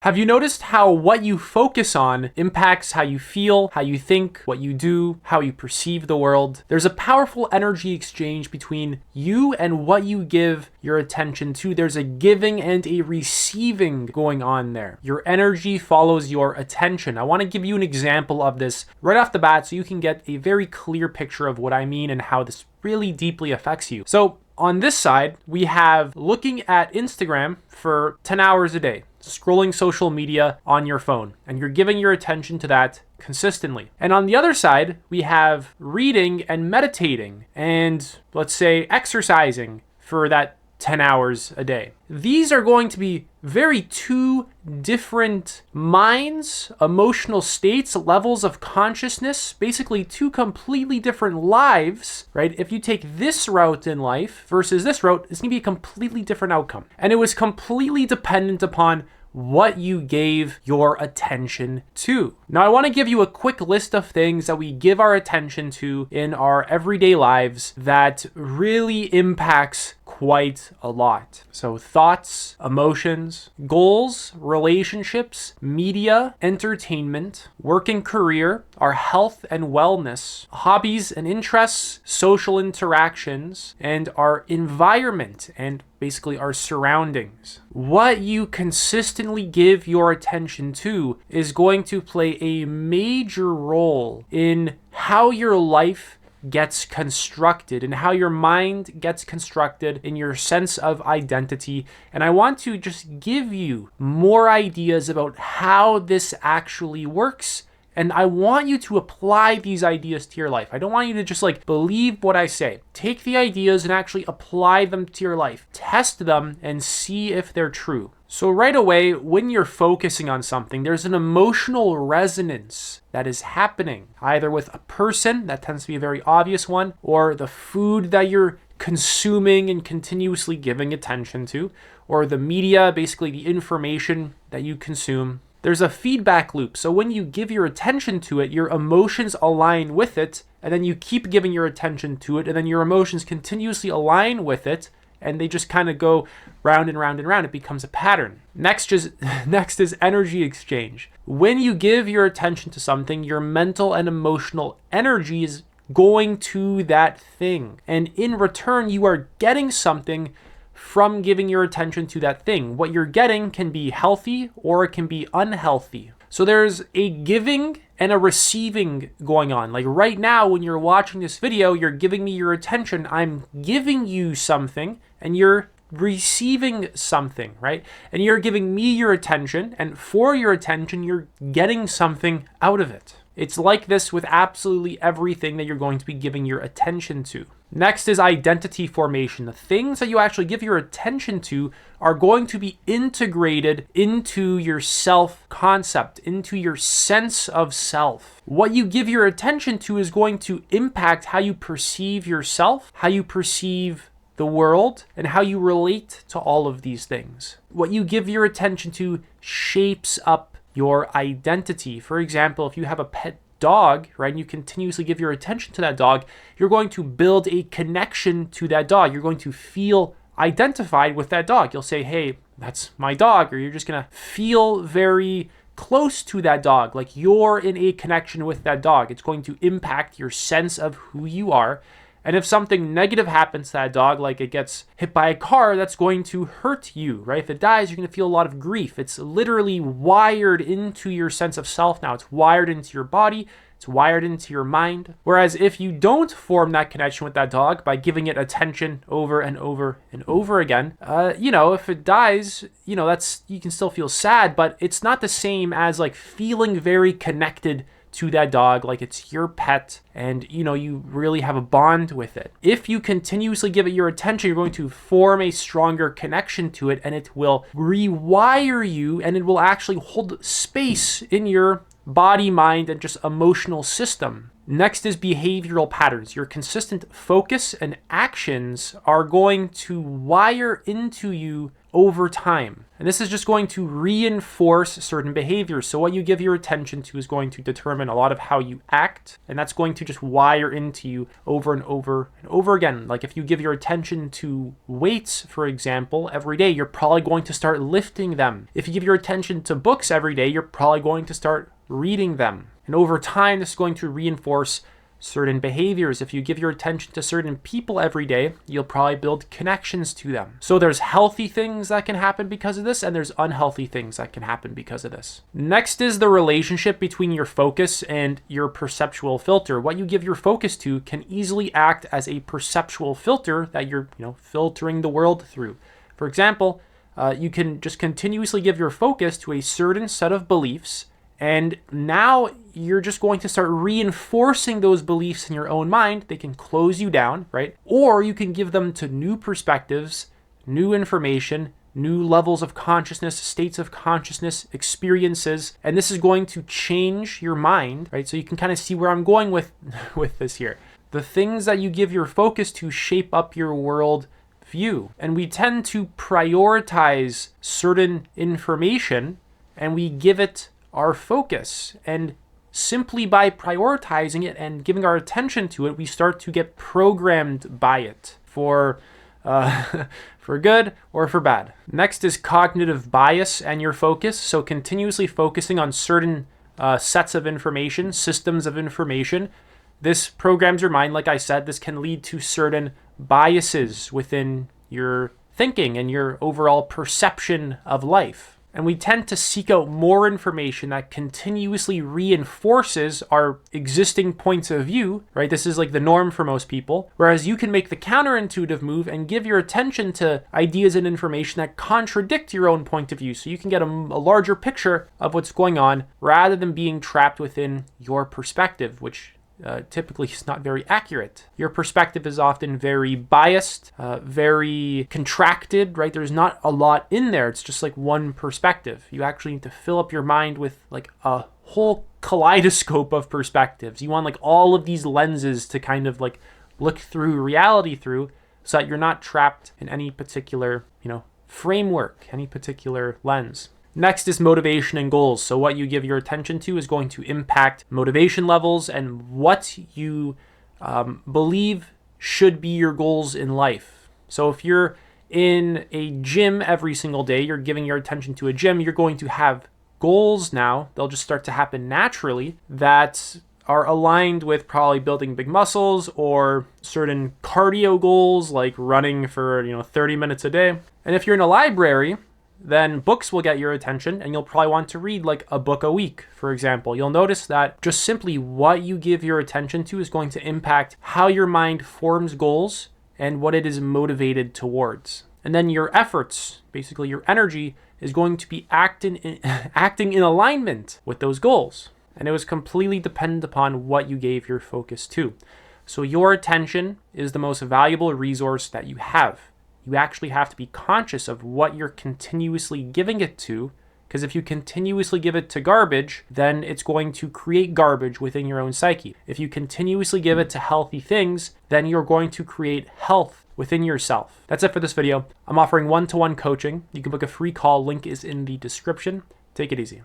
Have you noticed how what you focus on impacts how you feel, how you think, what you do, how you perceive the world? There's a powerful energy exchange between you and what you give your attention to. There's a giving and a receiving going on there. Your energy follows your attention. I want to give you an example of this right off the bat so you can get a very clear picture of what I mean and how this really deeply affects you. So on this side, we have looking at Instagram for 10 hours a day, scrolling social media on your phone, and you're giving your attention to that consistently. And on the other side, we have reading and meditating and, let's say, exercising for that 10 hours a day. These are going to be very two different minds, emotional states, levels of consciousness, basically two completely different lives, right? If you take this route in life versus this route, it's gonna be a completely different outcome. And it was completely dependent upon what you gave your attention to. Now, I want to give you a quick list of things that we give our attention to in our everyday lives that really impacts quite a lot. So thoughts, emotions, goals, relationships, media, entertainment, work and career, our health and wellness, hobbies and interests, social interactions, and our environment and basically our surroundings. What you consistently give your attention to is going to play a major role in how your life gets constructed and how your mind gets constructed in your sense of identity. And I want to just give you more ideas about how this actually works. And I want you to apply these ideas to your life. I don't want you to just believe what I say. Take the ideas and actually apply them to your life. Test them and see if they're true. So right away, when you're focusing on something, there's an emotional resonance that is happening, either with a person, that tends to be a very obvious one, or the food that you're consuming and continuously giving attention to, or the media, basically the information that you consume. There's a feedback loop. So when you give your attention to it, your emotions align with it, and then you keep giving your attention to it, and then your emotions continuously align with it, and they just kind of go round and round and round. It becomes a pattern. Next is energy exchange. When you give your attention to something, your mental and emotional energy is going to that thing. And in return, you are getting something from giving your attention to that thing. What you're getting can be healthy or it can be unhealthy. So there's a giving and a receiving going on. Like right now, when you're watching this video, you're giving me your attention. I'm giving you something and you're receiving something, right? And you're giving me your attention, and for your attention, you're getting something out of it. It's like this with absolutely everything that you're going to be giving your attention to. Next is identity formation. The things that you actually give your attention to are going to be integrated into your self-concept, into your sense of self. What you give your attention to is going to impact how you perceive yourself, how you perceive the world, and how you relate to all of these things. What you give your attention to shapes up your identity. For example, if you have a pet dog, right, and you continuously give your attention to that dog, you're going to build a connection to that dog. You're going to feel identified with that dog. You'll say, hey, that's my dog, or you're just going to feel very close to that dog, like you're in a connection with that dog. It's going to impact your sense of who you are. And if something negative happens to that dog, like it gets hit by a car, that's going to hurt you, right? If it dies, you're going to feel a lot of grief. It's literally wired into your sense of self now. It's wired into your body. It's wired into your mind. Whereas if you don't form that connection with that dog by giving it attention over and over and over again, if it dies, that's, you can still feel sad, but it's not the same as feeling very connected to that dog, like it's your pet, and you really have a bond with it. If you continuously give it your attention, you're going to form a stronger connection to it, and it will rewire you, and it will actually hold space in your body, mind, and just emotional system. Next is behavioral patterns. Your consistent focus and actions are going to wire into you over time. And this is just going to reinforce certain behaviors. So what you give your attention to is going to determine a lot of how you act, and that's going to just wire into you over and over and over again. Like if you give your attention to weights, for example, every day, you're probably going to start lifting them. If you give your attention to books every day, you're probably going to start reading them. And over time, this is going to reinforce certain behaviors. If you give your attention to certain people every day, you'll probably build connections to them. So there's healthy things that can happen because of this, and there's unhealthy things that can happen because of this. Next is the relationship between your focus and your perceptual filter. What you give your focus to can easily act as a perceptual filter that you're, filtering the world through. For example, you can just continuously give your focus to a certain set of beliefs, and now you're just going to start reinforcing those beliefs in your own mind. They can close you down, right? Or you can give them to new perspectives, new information, new levels of consciousness, states of consciousness, experiences. And this is going to change your mind, right? So you can kind of see where I'm going with this here. The things that you give your focus to shape up your world view. And we tend to prioritize certain information and we give it our focus, and simply by prioritizing it and giving our attention to it, we start to get programmed by it for good or for bad. Next is cognitive bias and your focus. So continuously focusing on certain sets of information, systems of information. This programs your mind. Like I said, this can lead to certain biases within your thinking and your overall perception of life. And we tend to seek out more information that continuously reinforces our existing points of view, right? This is like the norm for most people. Whereas you can make the counterintuitive move and give your attention to ideas and information that contradict your own point of view. So you can get a larger picture of what's going on rather than being trapped within your perspective, which typically is not very accurate. Your perspective is often very biased, very contracted, right? There's not a lot in there. It's just like one perspective. You actually need to fill up your mind with like a whole kaleidoscope of perspectives. You want like all of these lenses to kind of like look through reality through, so that you're not trapped in any particular, framework, any particular lens. Next is motivation and goals. So what you give your attention to is going to impact motivation levels and what you believe should be your goals in life. So if you're in a gym every single day, you're giving your attention to a gym, you're going to have goals now. They'll just start to happen naturally that are aligned with probably building big muscles or certain cardio goals like running for 30 minutes a day. And if you're in a library, then books will get your attention and you'll probably want to read like a book a week, for example. You'll notice that just simply what you give your attention to is going to impact how your mind forms goals and what it is motivated towards. And then your efforts, basically your energy, is going to be acting in alignment with those goals. And it was completely dependent upon what you gave your focus to. So your attention is the most valuable resource that you have. You actually have to be conscious of what you're continuously giving it to, because if you continuously give it to garbage, then it's going to create garbage within your own psyche. If you continuously give it to healthy things, then you're going to create health within yourself. That's it for this video. I'm offering one-to-one coaching. You can book a free call. Link is in the description. Take it easy.